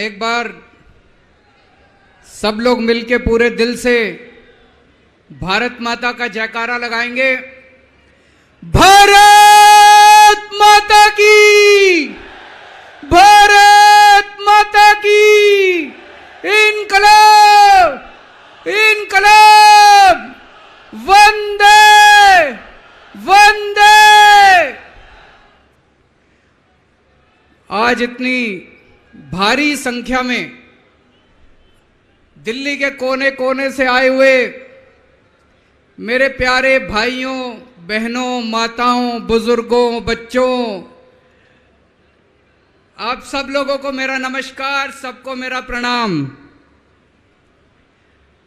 एक बार सब लोग मिलके पूरे दिल से भारत माता का जयकारा लगाएंगे। भारत माता की, भारत माता की, इनकलाब, इनकलाब, वंदे वंदे। आज इतनी भारी संख्या में दिल्ली के कोने कोने से आए हुए मेरे प्यारे भाइयों, बहनों, माताओं, बुजुर्गों, बच्चों, आप सब लोगों को मेरा नमस्कार, सबको मेरा प्रणाम।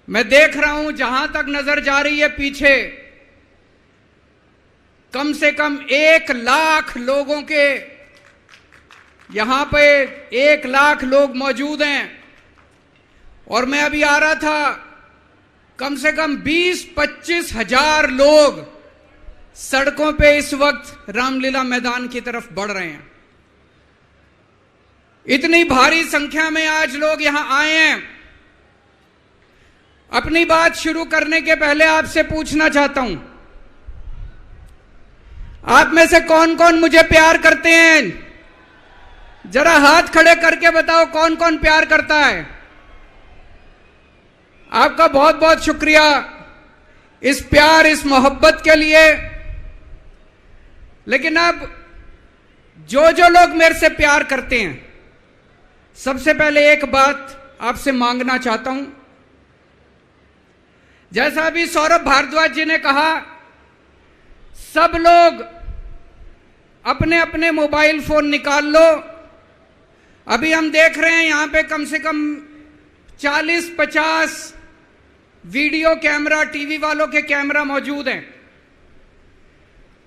मैं देख रहा हूं जहां तक नजर जा रही है पीछे कम से कम 1 लाख लोगों के, यहां पे 1 लाख लोग मौजूद हैं। और मैं अभी आ रहा था, कम से कम 20-25 हजार लोग सड़कों पे इस वक्त रामलीला मैदान की तरफ बढ़ रहे हैं। इतनी भारी संख्या में आज लोग यहां आए हैं। अपनी बात शुरू करने के पहले आपसे पूछना चाहता हूं, आप में से कौन कौन मुझे प्यार करते हैं? जरा हाथ खड़े करके बताओ कौन कौन प्यार करता है। आपका बहुत बहुत शुक्रिया इस प्यार, इस मोहब्बत के लिए। लेकिन अब जो जो लोग मेरे से प्यार करते हैं, सबसे पहले एक बात आपसे मांगना चाहता हूं। जैसा अभी सौरभ भारद्वाज जी ने कहा, सब लोग अपने अपने मोबाइल फोन निकाल लो। अभी हम देख रहे हैं यहां पे कम से कम 40-50 वीडियो कैमरा, टीवी वालों के कैमरा मौजूद हैं।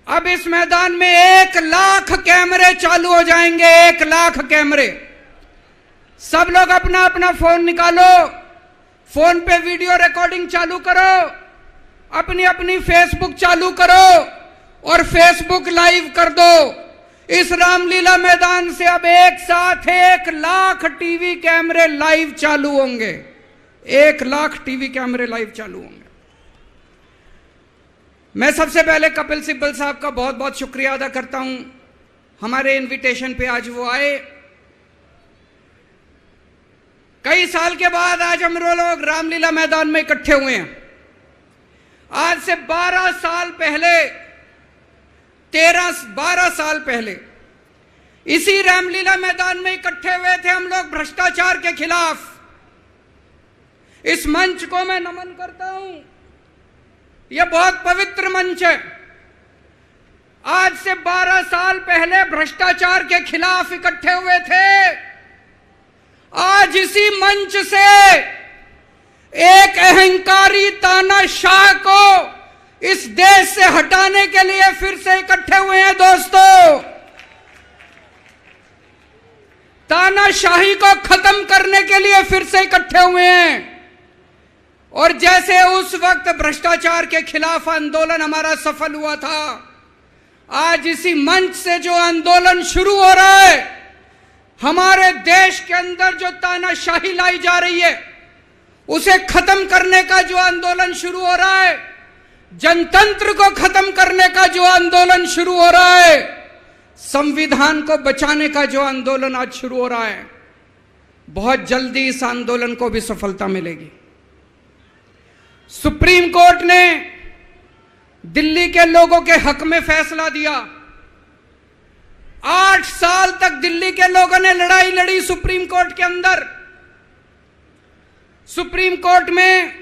अब इस मैदान में 1 लाख कैमरे चालू हो जाएंगे, 1 लाख कैमरे। सब लोग अपना अपना फोन निकालो, फोन पे वीडियो रिकॉर्डिंग चालू करो, अपनी अपनी फेसबुक चालू करो और फेसबुक लाइव कर दो। इस रामलीला मैदान से अब एक साथ 1 लाख टीवी कैमरे लाइव चालू होंगे, 1 लाख टीवी कैमरे लाइव चालू होंगे। मैं सबसे पहले कपिल सिब्बल साहब का बहुत बहुत शुक्रिया अदा करता हूं, हमारे इनविटेशन पे आज वो आए। कई साल के बाद आज हम लोग रामलीला मैदान में इकट्ठे हुए हैं। आज से 12 साल पहले, 12 साल पहले इसी रामलीला मैदान में इकट्ठे हुए थे हम लोग भ्रष्टाचार के खिलाफ। इस मंच को मैं नमन करता हूं, यह बहुत पवित्र मंच है। आज से 12 साल पहले भ्रष्टाचार के खिलाफ इकट्ठे हुए थे। आज इसी मंच से एक अहंकारी तानाशाह को इस देश से हटाने के लिए फिर से इकट्ठे हुए हैं। दोस्तों, तानाशाही को खत्म करने के लिए फिर से इकट्ठे हुए हैं। और जैसे उस वक्त भ्रष्टाचार के खिलाफ आंदोलन हमारा सफल हुआ था, आज इसी मंच से जो आंदोलन शुरू हो रहा है, हमारे देश के अंदर जो तानाशाही लाई जा रही है उसे खत्म करने का जो आंदोलन शुरू हो रहा है, जनतंत्र को खत्म करने का जो आंदोलन शुरू हो रहा है, संविधान को बचाने का जो आंदोलन आज शुरू हो रहा है, बहुत जल्दी इस आंदोलन को भी सफलता मिलेगी। सुप्रीम कोर्ट ने दिल्ली के लोगों के हक में फैसला दिया। 8 साल तक दिल्ली के लोगों ने लड़ाई लड़ी सुप्रीम कोर्ट के अंदर। सुप्रीम कोर्ट में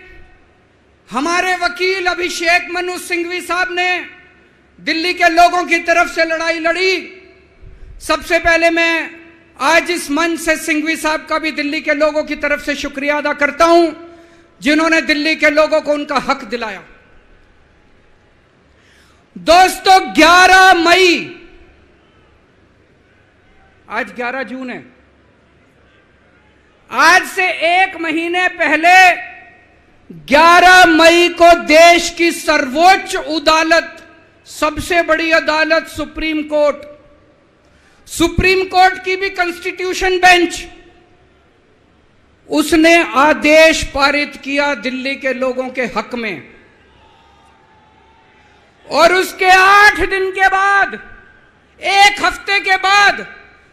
हमारे वकील अभिषेक मनु सिंघवी साहब ने दिल्ली के लोगों की तरफ से लड़ाई लड़ी। सबसे पहले मैं आज इस मंच से सिंघवी साहब का भी दिल्ली के लोगों की तरफ से शुक्रिया अदा करता हूं, जिन्होंने दिल्ली के लोगों को उनका हक दिलाया। दोस्तों, 11 मई, आज 11 जून है, आज से 1 महीने पहले 11 मई को देश की सर्वोच्च अदालत, सबसे बड़ी अदालत सुप्रीम कोर्ट की भी कॉन्स्टिट्यूशन बेंच उसने आदेश पारित किया दिल्ली के लोगों के हक में, और उसके 8 दिन के बाद, 1 हफ्ते के बाद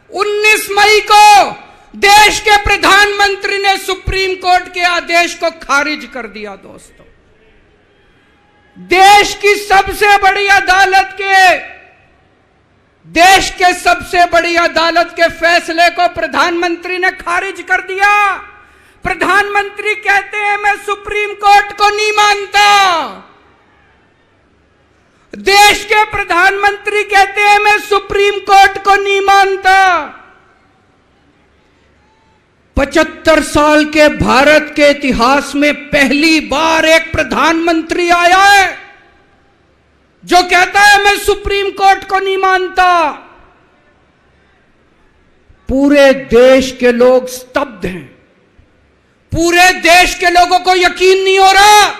19 मई को देश के प्रधानमंत्री ने सुप्रीम कोर्ट के आदेश को खारिज कर दिया। दोस्तों, देश की सबसे बड़ी अदालत के फैसले को प्रधानमंत्री ने खारिज कर दिया। प्रधानमंत्री कहते हैं मैं सुप्रीम कोर्ट को नहीं मानता। देश के प्रधानमंत्री कहते हैं मैं सुप्रीम कोर्ट को नहीं मानता। 75 साल के भारत के इतिहास में पहली बार एक प्रधानमंत्री आया है जो कहता है मैं सुप्रीम कोर्ट को नहीं मानता। पूरे देश के लोग स्तब्ध हैं। पूरे देश के लोगों को यकीन नहीं हो रहा,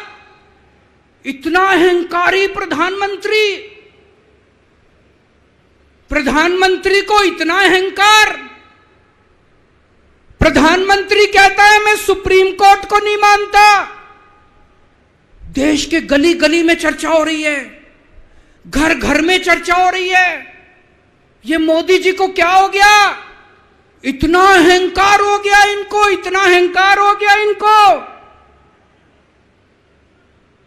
इतना अहंकारी प्रधानमंत्री को इतना अहंकार। प्रधानमंत्री कहता है मैं सुप्रीम कोर्ट को नहीं मानता। देश के गली गली में चर्चा हो रही है, घर घर में चर्चा हो रही है, ये मोदी जी को क्या हो गया, इतना अहंकार हो गया इनको, इतना अहंकार हो गया इनको।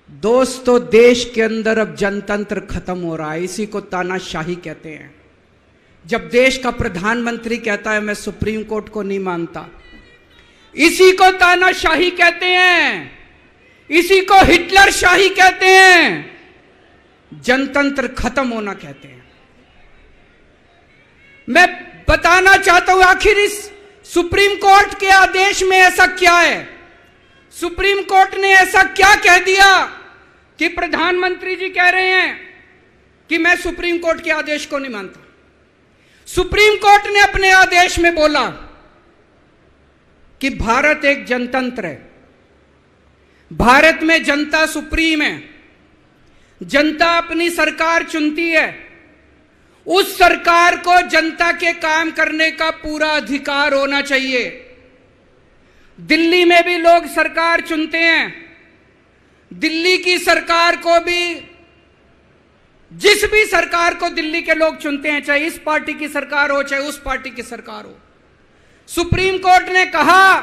दोस्तों, देश के अंदर अब जनतंत्र खत्म हो रहा है। इसी को तानाशाही कहते हैं। जब देश का प्रधानमंत्री कहता है मैं सुप्रीम कोर्ट को नहीं मानता, इसी को तानाशाही कहते हैं, इसी को हिटलर शाही कहते हैं, जनतंत्र खत्म होना कहते हैं। मैं बताना चाहता हूं आखिर इस सुप्रीम कोर्ट के आदेश में ऐसा क्या है। सुप्रीम कोर्ट ने ऐसा क्या कह दिया कि प्रधानमंत्री जी कह रहे हैं कि मैं सुप्रीम कोर्ट के आदेश को नहीं मानता। सुप्रीम कोर्ट ने अपने आदेश में बोला कि भारत एक जनतंत्र है, भारत में जनता सुप्रीम है, जनता अपनी सरकार चुनती है, उस सरकार को जनता के काम करने का पूरा अधिकार होना चाहिए। दिल्ली में भी लोग सरकार चुनते हैं, दिल्ली की सरकार को भी, जिस भी सरकार को दिल्ली के लोग चुनते हैं, चाहे इस पार्टी की सरकार हो चाहे उस पार्टी की सरकार हो, सुप्रीम कोर्ट ने कहा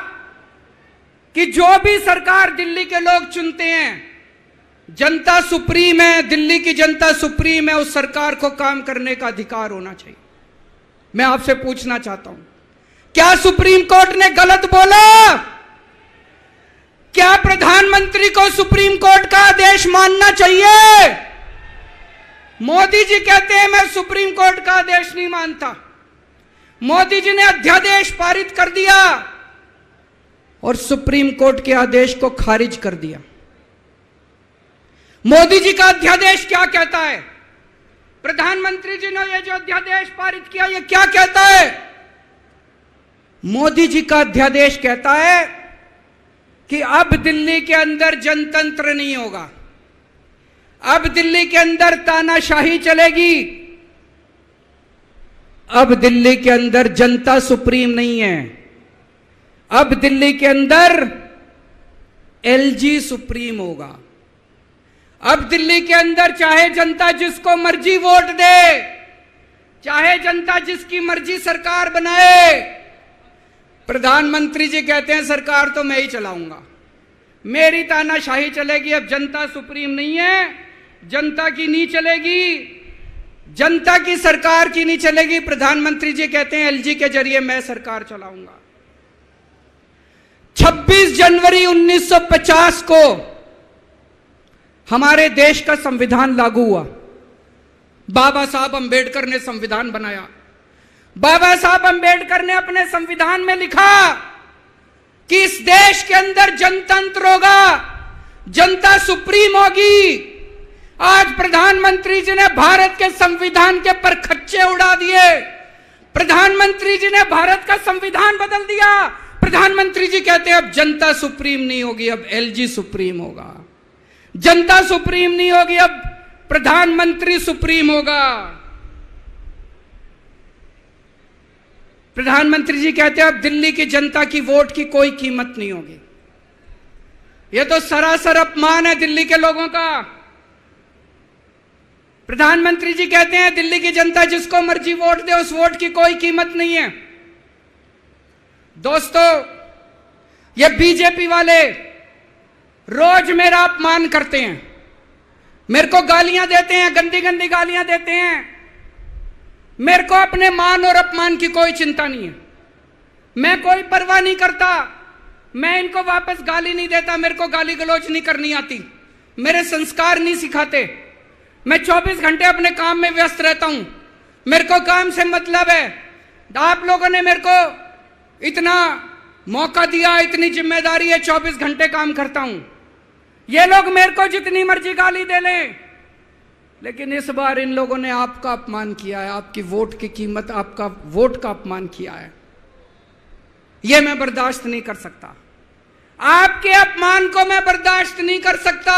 कि जो भी सरकार दिल्ली के लोग चुनते हैं, जनता सुप्रीम है, दिल्ली की जनता सुप्रीम है, उस सरकार को काम करने का अधिकार होना चाहिए। मैं आपसे पूछना चाहता हूं, क्या सुप्रीम कोर्ट ने गलत बोला? क्या प्रधानमंत्री को सुप्रीम कोर्ट का आदेश मानना चाहिए? मोदी जी कहते हैं मैं सुप्रीम कोर्ट का आदेश नहीं मानता। मोदी जी ने अध्यादेश पारित कर दिया और सुप्रीम कोर्ट के आदेश को खारिज कर दिया। मोदी जी का अध्यादेश क्या कहता है? प्रधानमंत्री जी ने यह जो अध्यादेश पारित किया, यह क्या कहता है? मोदी जी का अध्यादेश कहता है कि अब दिल्ली के अंदर जनतंत्र नहीं होगा, अब दिल्ली के अंदर तानाशाही चलेगी, अब दिल्ली के अंदर जनता सुप्रीम नहीं है, अब दिल्ली के अंदर एलजी सुप्रीम होगा। अब दिल्ली के अंदर चाहे जनता जिसको मर्जी वोट दे, चाहे जनता जिसकी मर्जी सरकार बनाए, प्रधानमंत्री जी कहते हैं सरकार तो मैं ही चलाऊंगा, मेरी तानाशाही चलेगी। अब जनता सुप्रीम नहीं है, जनता की नहीं चलेगी, जनता की सरकार की नहीं चलेगी। प्रधानमंत्री जी कहते हैं एलजी के जरिए मैं सरकार चलाऊंगा। 26 जनवरी 1950 को हमारे देश का संविधान लागू हुआ। बाबा साहब अंबेडकर ने संविधान बनाया। बाबा साहब अंबेडकर ने अपने संविधान में लिखा कि इस देश के अंदर जनतंत्र होगा, जनता सुप्रीम होगी। आज प्रधानमंत्री जी ने भारत के संविधान के परखच्चे उड़ा दिए। प्रधानमंत्री जी ने भारत का संविधान बदल दिया। प्रधानमंत्री जी कहते हैं अब जनता सुप्रीम नहीं होगी, अब एलजी सुप्रीम होगा। जनता सुप्रीम नहीं होगी, अब प्रधानमंत्री सुप्रीम होगा। प्रधानमंत्री जी कहते हैं अब दिल्ली की जनता की वोट की कोई कीमत नहीं होगी। यह तो सरासर अपमान है दिल्ली के लोगों का। प्रधानमंत्री जी कहते हैं दिल्ली की जनता जिसको मर्जी वोट दे, उस वोट की कोई कीमत नहीं है। दोस्तों, ये बीजेपी वाले रोज मेरा अपमान करते हैं, मेरे को गालियां देते हैं, गंदी गंदी गालियां देते हैं। मेरे को अपने मान और अपमान की कोई चिंता नहीं है, मैं कोई परवाह नहीं करता। मैं इनको वापस गाली नहीं देता, मेरे को गाली गलौज नहीं करनी आती, मेरे संस्कार नहीं सिखाते। मैं 24 घंटे अपने काम में व्यस्त रहता हूं, मेरे को काम से मतलब है। आप लोगों ने मेरे को इतना मौका दिया, इतनी जिम्मेदारी है, 24 घंटे काम करता हूं। ये लोग मेरे को जितनी मर्जी गाली दे लें, लेकिन इस बार इन लोगों ने आपका अपमान किया है, आपकी वोट की कीमत, आपका वोट का अपमान किया है। यह मैं बर्दाश्त नहीं कर सकता, आपके अपमान को मैं बर्दाश्त नहीं कर सकता,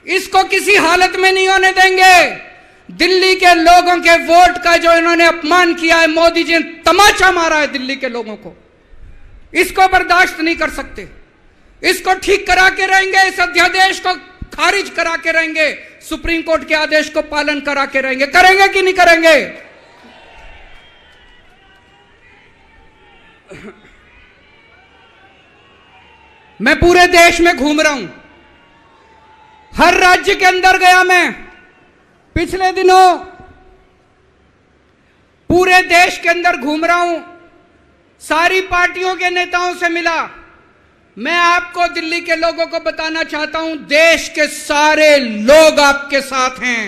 इसको किसी हालत में नहीं होने देंगे। दिल्ली के लोगों के वोट का जो इन्होंने अपमान किया है, मोदी जी ने तमाचा मारा है दिल्ली के लोगों को, इसको बर्दाश्त नहीं कर सकते। इसको ठीक करा के रहेंगे, इस अध्यादेश को खारिज करा के रहेंगे, सुप्रीम कोर्ट के आदेश को पालन करा के रहेंगे। करेंगे कि नहीं करेंगे? मैं पूरे देश में घूम रहा हूं, हर राज्य के अंदर गया। मैं पिछले दिनों पूरे देश के अंदर घूम रहा हूं, सारी पार्टियों के नेताओं से मिला। मैं आपको दिल्ली के लोगों को बताना चाहता हूं, देश के सारे लोग आपके साथ हैं।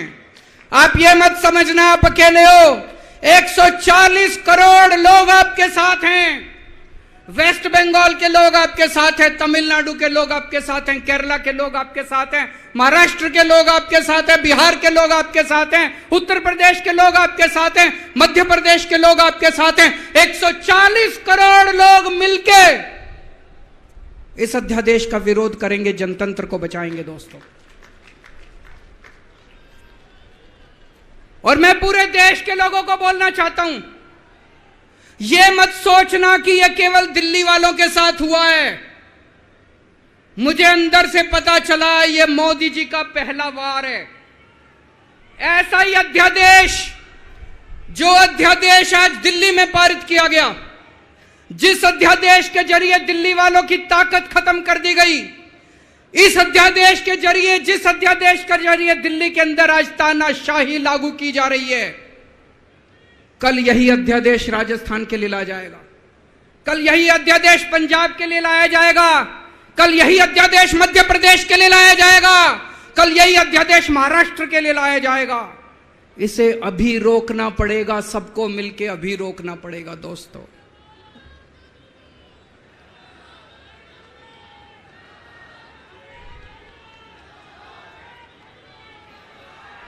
आप ये मत समझना आप अकेले हो, 140 करोड़ लोग आपके साथ हैं। वेस्ट बंगाल के लोग आपके साथ हैं, तमिलनाडु के लोग आपके साथ हैं, केरला के लोग आपके साथ हैं, महाराष्ट्र के लोग आपके साथ हैं, बिहार के लोग आपके साथ हैं, उत्तर प्रदेश के लोग आपके साथ हैं, मध्य प्रदेश के लोग आपके साथ हैं। 140 करोड़ लोग मिलके इस अध्यादेश का विरोध करेंगे, जनतंत्र को बचाएंगे दोस्तों। और मैं पूरे देश के लोगों को बोलना चाहता हूं, यह मत सोचना कि यह केवल दिल्ली वालों के साथ हुआ है। मुझे अंदर से पता चला यह मोदी जी का पहला वार है। ऐसा ही अध्यादेश, जो अध्यादेश आज दिल्ली में पारित किया गया, जिस अध्यादेश के जरिए दिल्ली वालों की ताकत खत्म कर दी गई, इस अध्यादेश के जरिए, जिस अध्यादेश के जरिए दिल्ली के अंदर आज तानाशाही लागू की जा रही है, कल यही अध्यादेश राजस्थान के लिए लाया जाएगा, कल यही अध्यादेश पंजाब के लिए लाया जाएगा, कल यही अध्यादेश मध्य प्रदेश के लिए लाया जाएगा, कल यही अध्यादेश महाराष्ट्र के लिए लाया जाएगा। इसे अभी रोकना पड़ेगा, सबको मिलकर अभी रोकना पड़ेगा दोस्तों।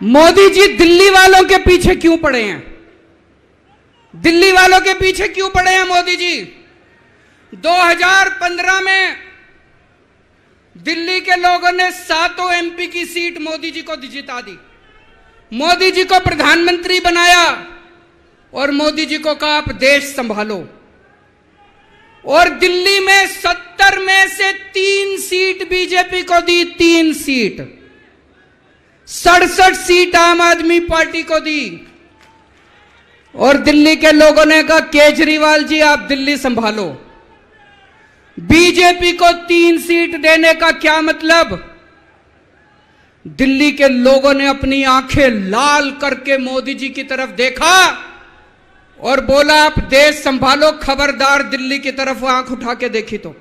मोदी जी दिल्ली वालों के पीछे क्यों पड़े हैं? दिल्ली वालों के पीछे क्यों पड़े हैं मोदी जी? 2015 में दिल्ली के लोगों ने 7 एमपी की सीट मोदी जी को जिता दी, मोदी जी को प्रधानमंत्री बनाया और मोदी जी को कहा आप देश संभालो। और दिल्ली में 70 में से 3 सीट बीजेपी को दी, 3 सीट, 67 सीट आम आदमी पार्टी को दी। और दिल्ली के लोगों ने कहा केजरीवाल जी आप दिल्ली संभालो। बीजेपी को 3 सीट देने का क्या मतलब? दिल्ली के लोगों ने अपनी आंखें लाल करके मोदी जी की तरफ देखा और बोला आप देश संभालो, खबरदार दिल्ली की तरफ आंख उठा के देखी तो।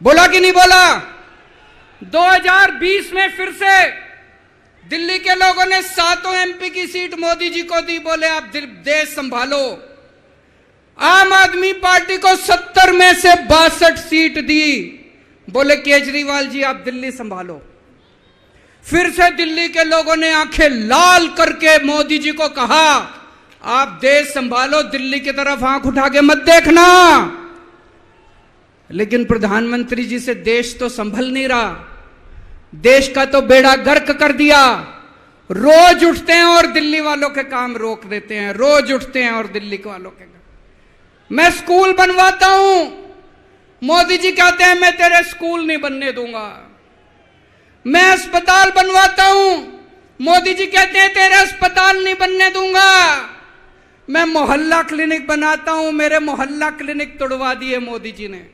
बोला कि नहीं बोला? 2020 में फिर से दिल्ली के लोगों ने 7 एमपी की सीट मोदी जी को दी, बोले आप देश संभालो। आम आदमी पार्टी को 70 में से 62 सीट दी, बोले केजरीवाल जी आप दिल्ली संभालो। फिर से दिल्ली के लोगों ने आंखें लाल करके मोदी जी को कहा आप देश संभालो, दिल्ली की तरफ आंख उठा के मत देखना। लेकिन प्रधानमंत्री जी से देश तो संभल नहीं रहा, देश का तो बेड़ा गर्क कर दिया। रोज उठते हैं और दिल्ली वालों के काम रोक देते हैं, रोज उठते हैं और दिल्ली वालों के काम। मैं स्कूल बनवाता हूं, मोदी जी कहते हैं मैं तेरे स्कूल नहीं बनने दूंगा। मैं अस्पताल बनवाता हूं, मोदी जी कहते हैं तेरे अस्पताल नहीं बनने दूंगा। मैं मोहल्ला क्लिनिक बनाता हूं, मेरे मोहल्ला क्लिनिक तोड़वा दिए मोदी जी ने।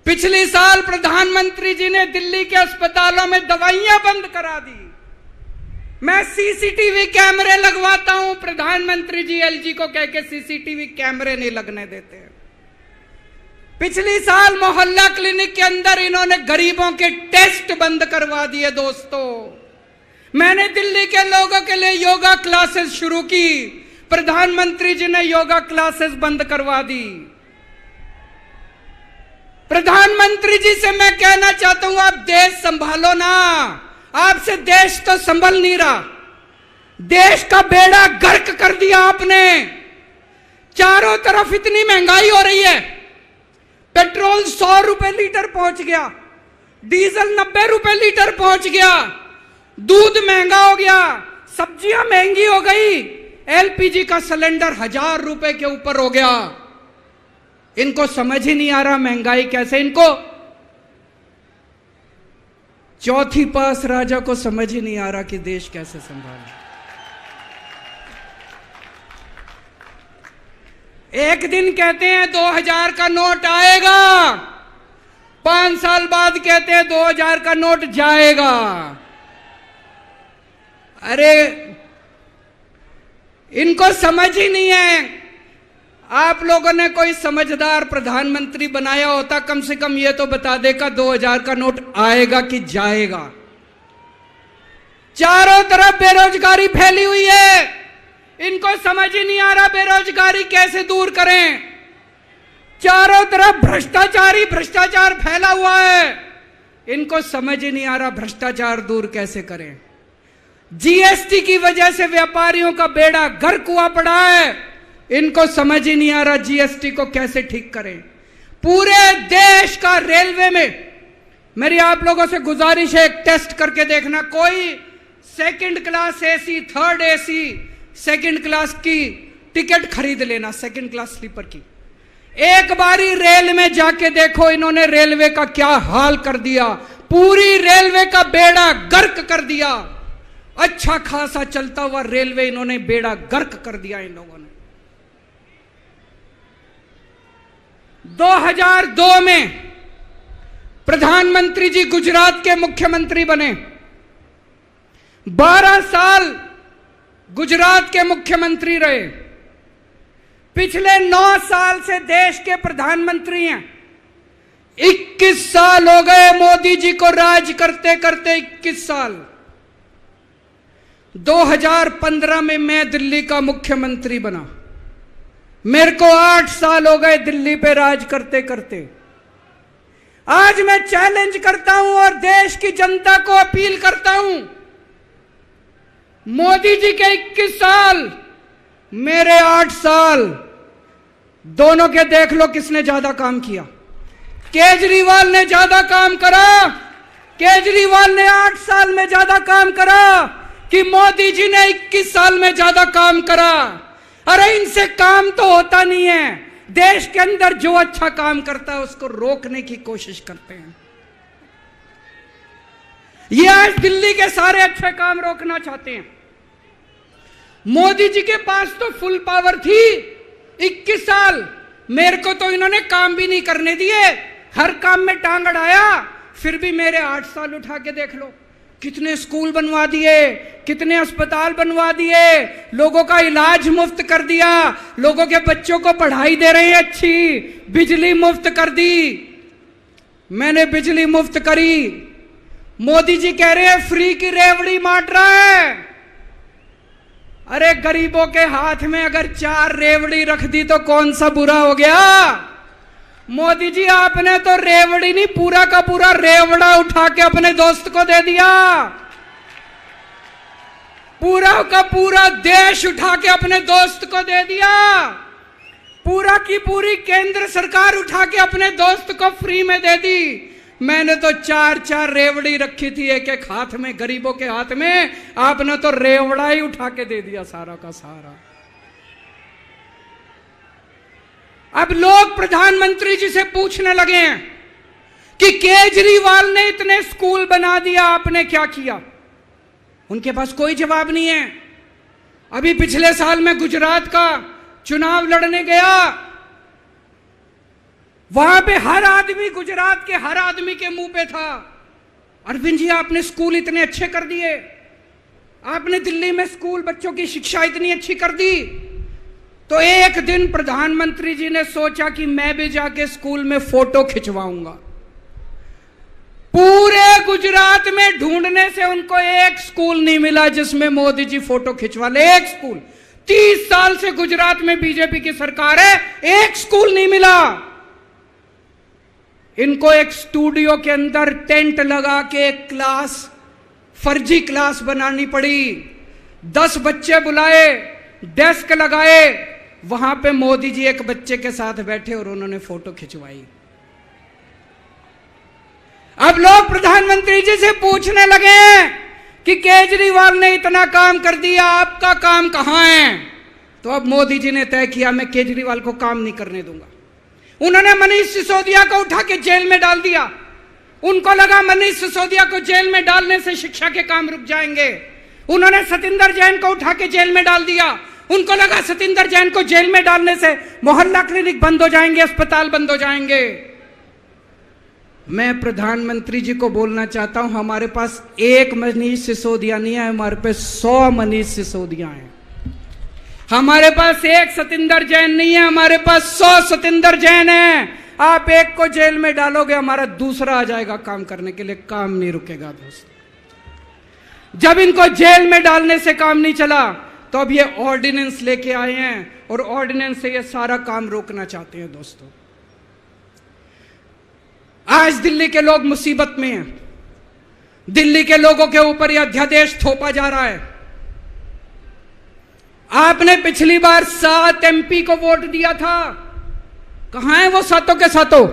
पिछले साल प्रधानमंत्री जी ने दिल्ली के अस्पतालों में दवाइयां बंद करा दी। मैं सीसीटीवी कैमरे लगवाता हूं, प्रधानमंत्री जी एलजी को कह के सीसीटीवी कैमरे नहीं लगने देते। पिछले साल मोहल्ला क्लिनिक के अंदर इन्होंने गरीबों के टेस्ट बंद करवा दिए। दोस्तों, मैंने दिल्ली के लोगों के लिए योगा क्लासेस शुरू की, प्रधानमंत्री जी ने योगा क्लासेस बंद करवा दी। प्रधानमंत्री जी से मैं कहना चाहता हूं, आप देश संभालो ना, आपसे देश तो संभल नहीं रहा। देश का बेड़ा गर्क कर दिया आपने। चारों तरफ इतनी महंगाई हो रही है, पेट्रोल 100 रुपए लीटर पहुंच गया, डीजल 90 रुपए लीटर पहुंच गया, दूध महंगा हो गया, सब्जियां महंगी हो गई, एलपीजी का सिलेंडर 1000 रुपए के ऊपर हो गया। इनको समझ ही नहीं आ रहा महंगाई कैसे, इनको चौथी पास राजा को समझ ही नहीं आ रहा कि देश कैसे संभाले। एक दिन कहते हैं 2000 का नोट आएगा, 5 साल बाद कहते हैं 2000 का नोट जाएगा। अरे इनको समझ ही नहीं है। आप लोगों ने कोई समझदार प्रधानमंत्री बनाया होता, कम से कम ये तो बता देगा 2000 का नोट आएगा कि जाएगा। चारों तरफ बेरोजगारी फैली हुई है, इनको समझ ही नहीं आ रहा बेरोजगारी कैसे दूर करें। चारों तरफ भ्रष्टाचार फैला हुआ है, इनको समझ ही नहीं आ रहा भ्रष्टाचार दूर कैसे करें। जीएसटी की वजह से व्यापारियों का बेड़ा गर्क हुआ पड़ा है, इनको समझ ही नहीं आ रहा जीएसटी को कैसे ठीक करें। पूरे देश का रेलवे में मेरी आप लोगों से गुजारिश है, एक टेस्ट करके देखना। कोई second class AC, third AC, second class की टिकट खरीद लेना, सेकंड क्लास स्लीपर की। एक बारी रेल में जाके देखो इन्होंने रेलवे का क्या हाल कर दिया। पूरी रेलवे का बेड़ा गर्क कर दिया। अच्छा खासा चलता हुआ रेलवे इन्होंने बेड़ा गर्क कर दिया इन लोगों ने। 2002 में प्रधानमंत्री जी गुजरात के मुख्यमंत्री बने। 12 साल गुजरात के मुख्यमंत्री रहे। पिछले 9 साल से देश के प्रधानमंत्री हैं। 21 साल हो गए मोदी जी को राज करते करते, 21 साल। 2015 में मैं दिल्ली का मुख्यमंत्री बना। मेरे को 8 साल हो गए दिल्ली पे राज करते करते। आज मैं चैलेंज करता हूं और देश की जनता को अपील करता हूं, मोदी जी के 21 साल, मेरे 8 साल, दोनों के देख लो किसने ज्यादा काम किया। केजरीवाल ने ज्यादा काम करा। केजरीवाल ने 8 साल में ज्यादा काम करा कि मोदी जी ने 21 साल में ज्यादा काम करा। अरे इनसे काम तो होता नहीं है। देश के अंदर जो अच्छा काम करता है उसको रोकने की कोशिश करते हैं। ये आज दिल्ली के सारे अच्छे काम रोकना चाहते हैं। मोदी जी के पास तो फुल पावर थी 21 साल, मेरे को तो इन्होंने काम भी नहीं करने दिए, हर काम में टांग अड़ाया। फिर भी मेरे 8 साल उठा के देख लो, कितने स्कूल बनवा दिए, कितने अस्पताल बनवा दिए, लोगों का इलाज मुफ्त कर दिया, लोगों के बच्चों को पढ़ाई दे रहे हैं अच्छी, बिजली मुफ्त कर दी। मैंने बिजली मुफ्त करी। मोदी जी कह रहे हैं फ्री की रेवड़ी बांट रहा है। अरे गरीबों के हाथ में अगर 4 रेवड़ी रख दी तो कौन सा बुरा हो गया। मोदी जी आपने तो रेवड़ी नहीं, पूरा का पूरा रेवड़ा उठा के अपने दोस्त को दे दिया। पूरा का पूरा देश उठा के अपने दोस्त को दे दिया। पूरा की पूरी केंद्र सरकार उठा के अपने दोस्त को फ्री में दे दी। मैंने तो 4 रेवड़ी रखी थी एक एक हाथ में, गरीबों के हाथ में, आपने तो रेवड़ा ही उठा के दे दिया सारा का सारा। अब लोग प्रधानमंत्री जी से पूछने लगे हैं कि केजरीवाल ने इतने स्कूल बना दिया, आपने क्या किया? उनके पास कोई जवाब नहीं है। अभी पिछले साल मैं गुजरात का चुनाव लड़ने गया, वहां पे हर आदमी, गुजरात के हर आदमी के मुंह पे था, अरविंद जी आपने स्कूल इतने अच्छे कर दिए, आपने दिल्ली में स्कूल बच्चों की शिक्षा इतनी अच्छी कर दी। तो एक दिन प्रधानमंत्री जी ने सोचा कि मैं भी जाके स्कूल में फोटो खिंचवाऊंगा। पूरे गुजरात में ढूंढने से उनको एक स्कूल नहीं मिला जिसमें मोदी जी फोटो खिंचवा ले। एक स्कूल, 30 साल से गुजरात में बीजेपी की सरकार है, एक स्कूल नहीं मिला। इनको एक स्टूडियो के अंदर टेंट लगा के एक क्लास, फर्जी क्लास बनानी पड़ी। 10 बच्चे बुलाए, डेस्क लगाए, वहां पे मोदी जी एक बच्चे के साथ बैठे और उन्होंने फोटो खिंचवाई। अब लोग प्रधानमंत्री जी से पूछने लगे हैं कि केजरीवाल ने इतना काम कर दिया, आपका काम कहां है? तो अब मोदी जी ने तय किया मैं केजरीवाल को काम नहीं करने दूंगा। उन्होंने मनीष सिसोदिया को उठा के जेल में डाल दिया। उनको लगा मनीष सिसोदिया को जेल में डालने से शिक्षा के काम रुक जाएंगे। उन्होंने सतिंदर जैन को उठा के जेल में डाल दिया। उनको लगा सतिंदर जैन को जेल में डालने से मोहल्ला क्लिनिक बंद हो जाएंगे, अस्पताल बंद हो जाएंगे। मैं प्रधानमंत्री जी को बोलना चाहता हूं, हमारे पास एक मनीष सिसोदिया नहीं है, हमारे पास 100 मनीष सिसोदिया हैं। हमारे पास एक सतिंदर जैन नहीं है, हमारे पास 100 सतिंदर जैन है। आप एक को जेल में डालोगे, हमारा दूसरा आ जाएगा काम करने के लिए, काम नहीं रुकेगा दोस्त। जब इनको जेल में डालने से काम नहीं चला तो अब ये ऑर्डिनेंस लेके आए हैं और ऑर्डिनेंस से ये सारा काम रोकना चाहते हैं दोस्तों। आज दिल्ली के लोग मुसीबत में हैं। दिल्ली के लोगों के ऊपर यह अध्यादेश थोपा जा रहा है। आपने पिछली बार 7 MP को वोट दिया था, कहां है वो सातों के सातों?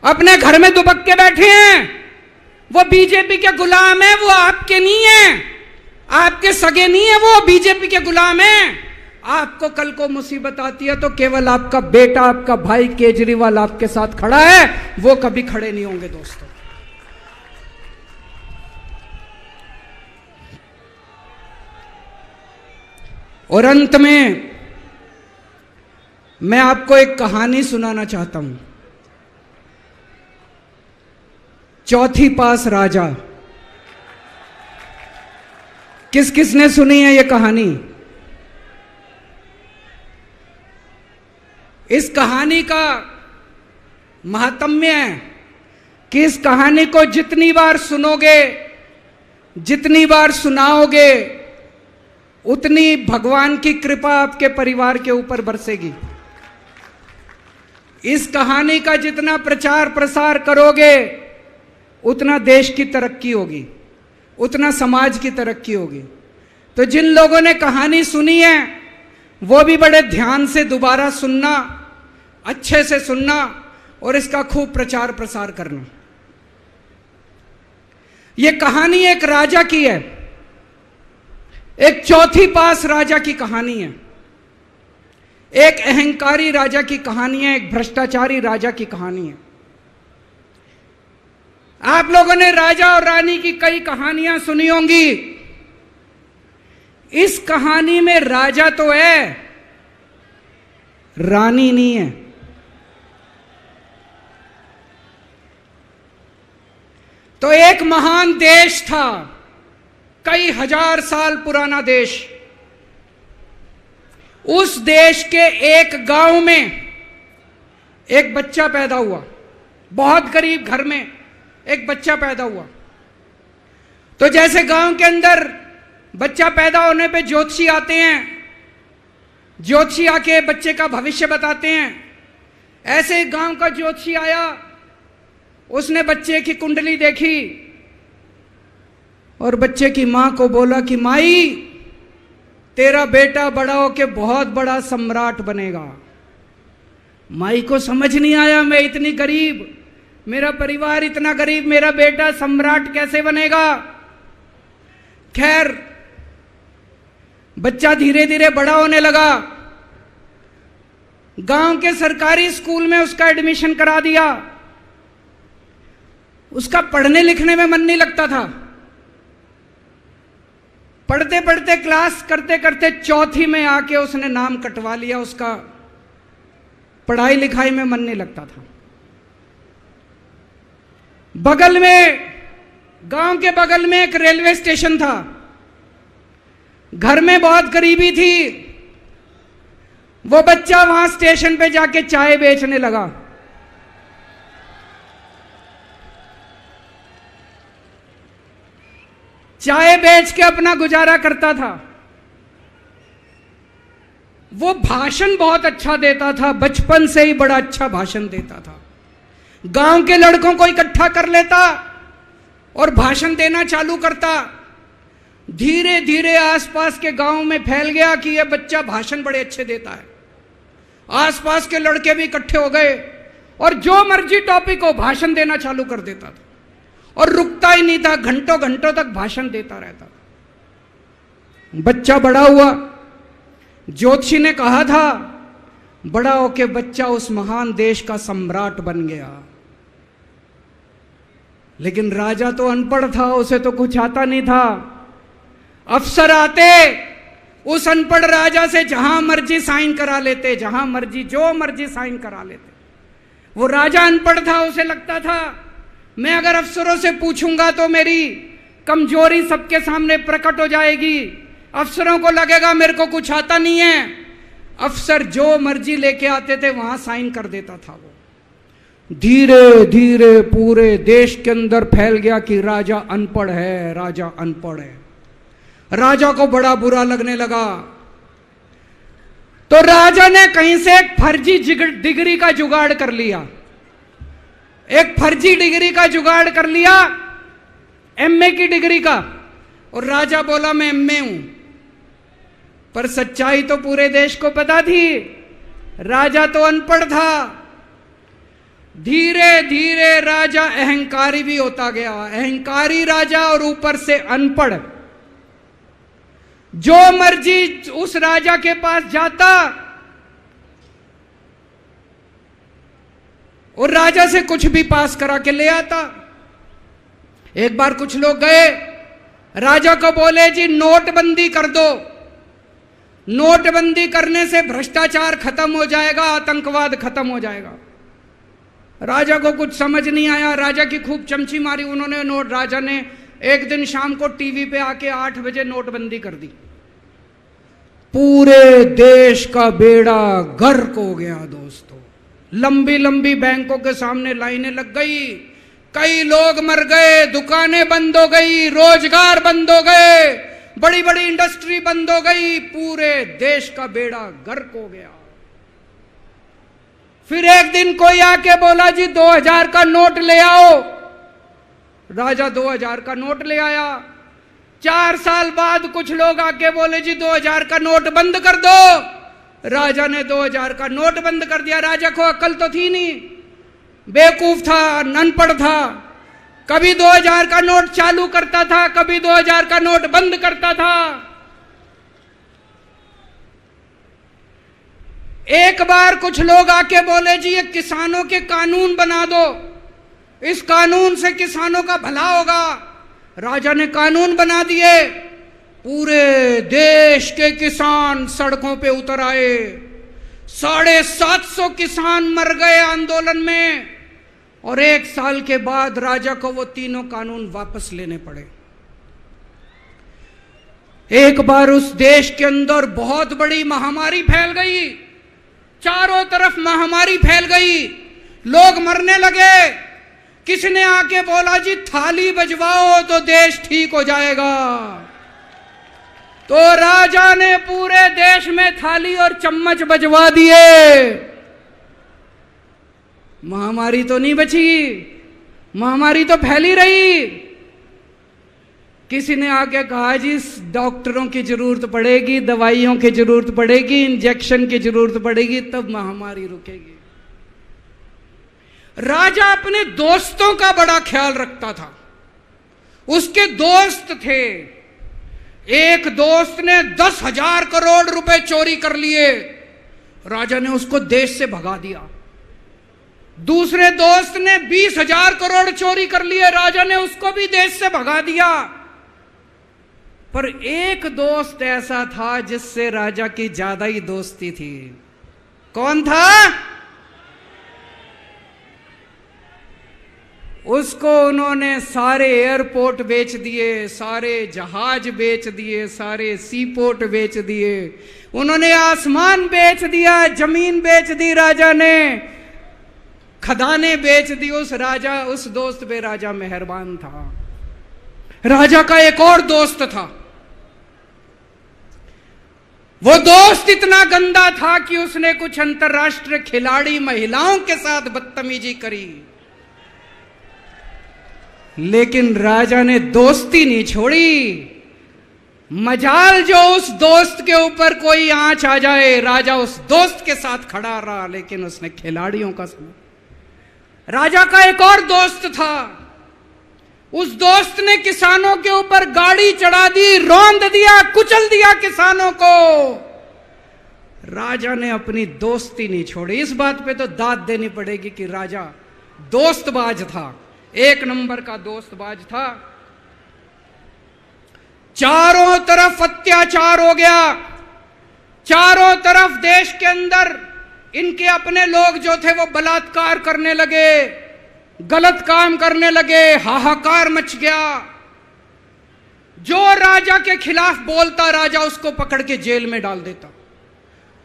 अपने घर में दुबक के बैठे हैं। वो बीजेपी के गुलाम है, वो आपके नहीं है, आपके सगे नहीं है, वो बीजेपी के गुलाम है। आपको कल को मुसीबत आती है तो केवल आपका बेटा, आपका भाई केजरीवाल आपके साथ खड़ा है, वो कभी खड़े नहीं होंगे दोस्तों। और अंत में मैं आपको एक कहानी सुनाना चाहता हूं। चौथी पास राजा, किस किस ने सुनी है ये कहानी? इस कहानी का महात्म्य है कि इस कहानी को जितनी बार सुनोगे, जितनी बार सुनाओगे, उतनी भगवान की कृपा आपके परिवार के ऊपर बरसेगी। इस कहानी का जितना प्रचार प्रसार करोगे, उतना देश की तरक्की होगी, उतना समाज की तरक्की होगी। तो जिन लोगों ने कहानी सुनी है वो भी बड़े ध्यान से दोबारा सुनना, अच्छे से सुनना और इसका खूब प्रचार प्रसार करना। यह कहानी एक राजा की है, एक चौथी पास राजा की कहानी है, एक अहंकारी राजा की कहानी है, एक भ्रष्टाचारी राजा की कहानी है। आप लोगों ने राजा और रानी की कई कहानियां सुनी होंगी। इस कहानी में राजा तो है, रानी नहीं है। तो एक महान देश था, कई हजार साल पुराना देश। उस देश के एक गांव में एक बच्चा पैदा हुआ, बहुत गरीब घर में एक बच्चा पैदा हुआ। तो जैसे गांव के अंदर बच्चा पैदा होने पे ज्योतिषी आते हैं, ज्योतिषी आके बच्चे का भविष्य बताते हैं, ऐसे गांव का ज्योतिषी आया, उसने बच्चे की कुंडली देखी और बच्चे की मां को बोला कि माई, तेरा बेटा बड़ा होके बहुत बड़ा सम्राट बनेगा। माई को समझ नहीं आया, मैं इतनी गरीब, मेरा परिवार इतना गरीब, मेरा बेटा सम्राट कैसे बनेगा। खैर बच्चा धीरे धीरे बड़ा होने लगा। गांव के सरकारी स्कूल में उसका एडमिशन करा दिया। उसका पढ़ने लिखने में मन नहीं लगता था। पढ़ते पढ़ते क्लास करते करते चौथी में आके उसने नाम कटवा लिया। उसका पढ़ाई लिखाई में मन नहीं लगता था। बगल में, गांव के बगल में एक रेलवे स्टेशन था। घर में बहुत गरीबी थी। वो बच्चा वहां स्टेशन पे जाके चाय बेचने लगा। चाय बेच के अपना गुजारा करता था। वो भाषण बहुत अच्छा देता था, बचपन से ही बड़ा अच्छा भाषण देता था। गांव के लड़कों को इकट्ठा कर लेता और भाषण देना चालू करता। धीरे धीरे आसपास के गांव में फैल गया कि यह बच्चा भाषण बड़े अच्छे देता है। आसपास के लड़के भी इकट्ठे हो गए और जो मर्जी टॉपिक हो भाषण देना चालू कर देता था और रुकता ही नहीं था। घंटों घंटों तक भाषण देता रहता था। बच्चा बड़ा हुआ। ज्योतिषी ने कहा था बड़ा होके बच्चा उस महान देश का सम्राट बन गया। लेकिन राजा तो अनपढ़ था, उसे तो कुछ आता नहीं था। अफसर आते, उस अनपढ़ राजा से जहां मर्जी साइन करा लेते, जहां मर्जी जो मर्जी साइन करा लेते। वो राजा अनपढ़ था, उसे लगता था मैं अगर अफसरों से पूछूंगा तो मेरी कमजोरी सबके सामने प्रकट हो जाएगी। अफसरों को लगेगा मेरे को कुछ आता नहीं है। अफसर जो मर्जी लेके आते थे वहां साइन कर देता था। वो धीरे धीरे पूरे देश के अंदर फैल गया कि राजा अनपढ़ है, राजा अनपढ़ है। राजा को बड़ा बुरा लगने लगा। तो राजा ने कहीं से एक फर्जी डिग्री का जुगाड़ कर लिया। एक फर्जी डिग्री का जुगाड़ कर लिया, एमए की डिग्री का। और राजा बोला मैं एमए हूं। पर सच्चाई तो पूरे देश को पता थी, राजा तो अनपढ़ था। धीरे धीरे राजा अहंकारी भी होता गया। अहंकारी राजा और ऊपर से अनपढ़। जो मर्जी उस राजा के पास जाता और राजा से कुछ भी पास करा के ले आता। एक बार कुछ लोग गए, राजा को बोले जी नोटबंदी कर दो। नोटबंदी करने से भ्रष्टाचार खत्म हो जाएगा, आतंकवाद खत्म हो जाएगा। राजा को कुछ समझ नहीं आया। राजा की खूब चमची मारी उन्होंने। राजा ने एक दिन शाम को टीवी पे आके 8 बजे नोटबंदी कर दी। पूरे देश का बेड़ा गर्क हो गया दोस्तों। लंबी लंबी बैंकों के सामने लाइनें लग गई। कई लोग मर गए, दुकानें बंद हो गई, रोजगार बंद हो गए, बड़ी बड़ी इंडस्ट्री बंद हो गई। पूरे देश का बेड़ा गर्क हो गया। फिर एक दिन कोई आके बोला जी 2000 का नोट ले आओ। राजा 2000 का नोट ले आया। 4 साल बाद कुछ लोग आके बोले जी 2000 का नोट बंद कर दो। राजा ने 2000 का नोट बंद कर दिया। राजा को अक्ल तो थी नहीं, बेवकूफ था, अनपढ़ था। कभी 2000 का नोट चालू करता था, कभी 2000 का नोट बंद करता था। एक बार कुछ लोग आके बोले जी ये किसानों के कानून बना दो, इस कानून से किसानों का भला होगा। राजा ने कानून बना दिए। पूरे देश के किसान सड़कों पे उतर आए। 750 किसान मर गए आंदोलन में। और 1 साल के बाद राजा को वो तीनों कानून वापस लेने पड़े। एक बार उस देश के अंदर बहुत बड़ी महामारी फैल गई। चारों तरफ महामारी फैल गई, लोग मरने लगे। किसी ने आके बोला जी थाली बजवाओ तो देश ठीक हो जाएगा। तो राजा ने पूरे देश में थाली और चम्मच बजवा दिए। महामारी तो नहीं बची, महामारी तो फैली रही। किसी ने आके कहा जी डॉक्टरों की जरूरत पड़ेगी, दवाइयों की जरूरत पड़ेगी, इंजेक्शन की जरूरत पड़ेगी, तब महामारी रुकेगी। राजा अपने दोस्तों का बड़ा ख्याल रखता था। उसके दोस्त थे। एक दोस्त ने 10,000 करोड़ रुपए चोरी कर लिए। राजा ने उसको देश से भगा दिया। दूसरे दोस्त ने 20,000 करोड़ चोरी कर लिए, राजा ने उसको भी देश से भगा दिया। पर एक दोस्त ऐसा था जिससे राजा की ज्यादा ही दोस्ती थी। कौन था? उसको उन्होंने सारे एयरपोर्ट बेच दिए, सारे जहाज बेच दिए, सारे सी पोर्ट बेच दिए, उन्होंने आसमान बेच दिया, जमीन बेच दी राजा ने, खदानें बेच दी। उस दोस्त पे राजा मेहरबान था। राजा का एक और दोस्त था। वो दोस्त इतना गंदा था कि उसने कुछ अंतर्राष्ट्रीय खिलाड़ी महिलाओं के साथ बदतमीजी करी, लेकिन राजा ने दोस्ती नहीं छोड़ी। मजाल जो उस दोस्त के ऊपर कोई आंच आ जाए, राजा उस दोस्त के साथ खड़ा रहा, लेकिन उसने खिलाड़ियों का सुना। राजा का एक और दोस्त था। उस दोस्त ने किसानों के ऊपर गाड़ी चढ़ा दी, रौंद दिया, कुचल दिया किसानों को। राजा ने अपनी दोस्ती नहीं छोड़ी। इस बात पे तो दाद देनी पड़ेगी कि राजा दोस्तबाज था, एक नंबर का दोस्तबाज था। चारों तरफ अत्याचार हो गया, चारों तरफ देश के अंदर इनके अपने लोग जो थे वो बलात्कार करने लगे, गलत काम करने लगे, हाहाकार मच गया। जो राजा के खिलाफ बोलता, राजा उसको पकड़ के जेल में डाल देता।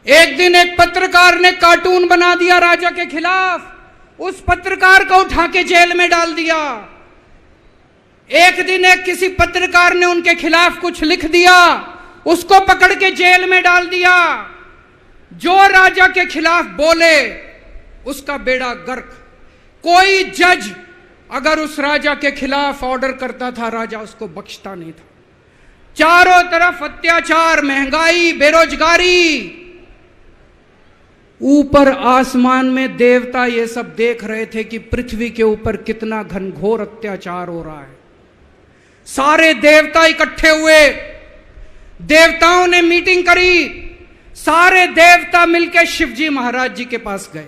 एक दिन एक पत्रकार ने कार्टून बना दिया राजा के खिलाफ, उस पत्रकार को उठा के जेल में डाल दिया। एक दिन एक किसी पत्रकार ने उनके खिलाफ कुछ लिख दिया, उसको पकड़ के जेल में डाल दिया। जो राजा के खिलाफ बोले उसका बेड़ा गर्क। कोई जज अगर उस राजा के खिलाफ ऑर्डर करता था, राजा उसको बख्शता नहीं था। चारों तरफ अत्याचार, महंगाई, बेरोजगारी। ऊपर आसमान में देवता ये सब देख रहे थे कि पृथ्वी के ऊपर कितना घनघोर अत्याचार हो रहा है। सारे देवता इकट्ठे हुए, देवताओं ने मीटिंग करी। सारे देवता मिलकर शिवजी महाराज जी के पास गए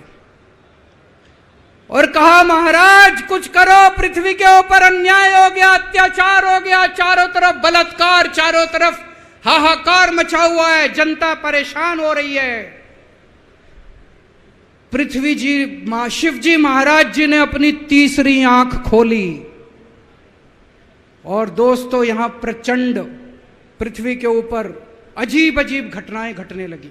और कहा, महाराज कुछ करो, पृथ्वी के ऊपर अन्याय हो गया, अत्याचार हो गया, चारों तरफ बलात्कार, चारों तरफ हाहाकार मचा हुआ है, जनता परेशान हो रही है। पृथ्वी जी, शिवजी महाराज जी ने अपनी तीसरी आंख खोली और दोस्तों यहां प्रचंड पृथ्वी के ऊपर अजीब अजीब घटनाएं घटने लगी।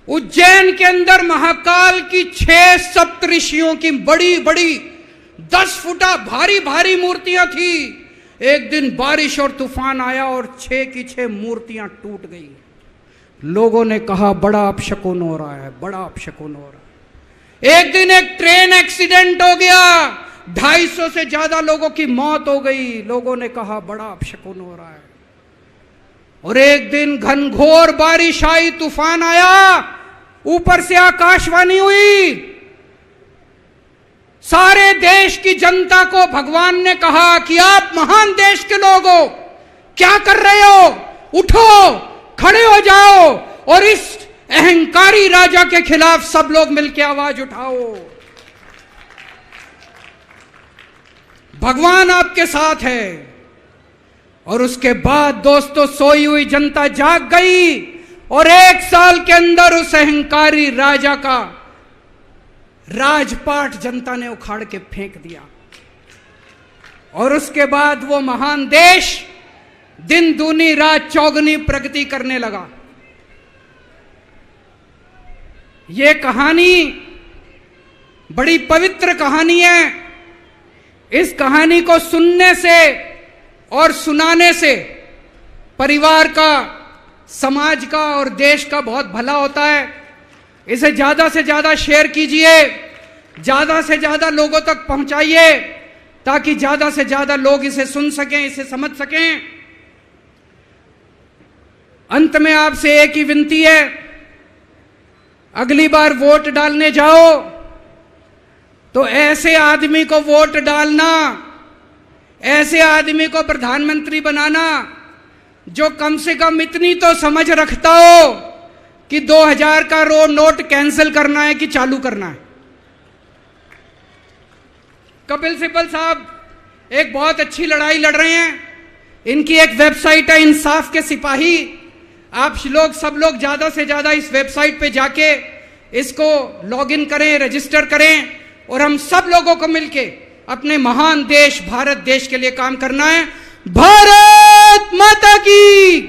उज्जैन के अंदर महाकाल की 6 सप्तऋषियों की बड़ी बड़ी 10 फुटा भारी भारी मूर्तियां थी। एक दिन बारिश और तूफान आया और 6 की 6 मूर्तियां टूट गई। लोगों ने कहा बड़ा अपशकुन हो रहा है, बड़ा अपशकुन हो रहा है। एक दिन एक ट्रेन एक्सीडेंट हो गया, 250 से ज्यादा लोगों की मौत हो गई। लोगों ने कहा बड़ा अपशकुन हो रहा है। और एक दिन घनघोर बारिश आई, तूफान आया, ऊपर से आकाशवाणी हुई। सारे देश की जनता को भगवान ने कहा कि आप महान देश के लोग हो, क्या कर रहे हो, उठो, खड़े हो जाओ और इस अहंकारी राजा के खिलाफ सब लोग मिलकर आवाज उठाओ। भगवान आपके साथ है। और उसके बाद दोस्तों सोई हुई जनता जाग गई और 1 साल के अंदर उस अहंकारी राजा का राजपाट जनता ने उखाड़ के फेंक दिया। और उसके बाद वो महान देश दिन दूनी रात चौगुनी प्रगति करने लगा। ये कहानी बड़ी पवित्र कहानी है। इस कहानी को सुनने से और सुनाने से परिवार का, समाज का और देश का बहुत भला होता है। इसे ज्यादा से ज्यादा शेयर कीजिए, ज्यादा से ज्यादा लोगों तक पहुंचाइए ताकि ज्यादा से ज्यादा लोग इसे सुन सकें, इसे समझ सकें। अंत में आपसे एक ही विनती है, अगली बार वोट डालने जाओ तो ऐसे आदमी को वोट डालना, ऐसे आदमी को प्रधानमंत्री बनाना जो कम से कम इतनी तो समझ रखता हो कि 2000 का नोट कैंसिल करना है कि चालू करना है। कपिल सिब्बल साहब एक बहुत अच्छी लड़ाई लड़ रहे हैं। इनकी एक वेबसाइट है इंसाफ के सिपाही। आप लोग सब लोग ज्यादा से ज्यादा इस वेबसाइट पे जाके इसको लॉगिन करें, रजिस्टर करें और हम सब लोगों को मिलके अपने महान देश भारत देश के लिए काम करना है। भारत माता की।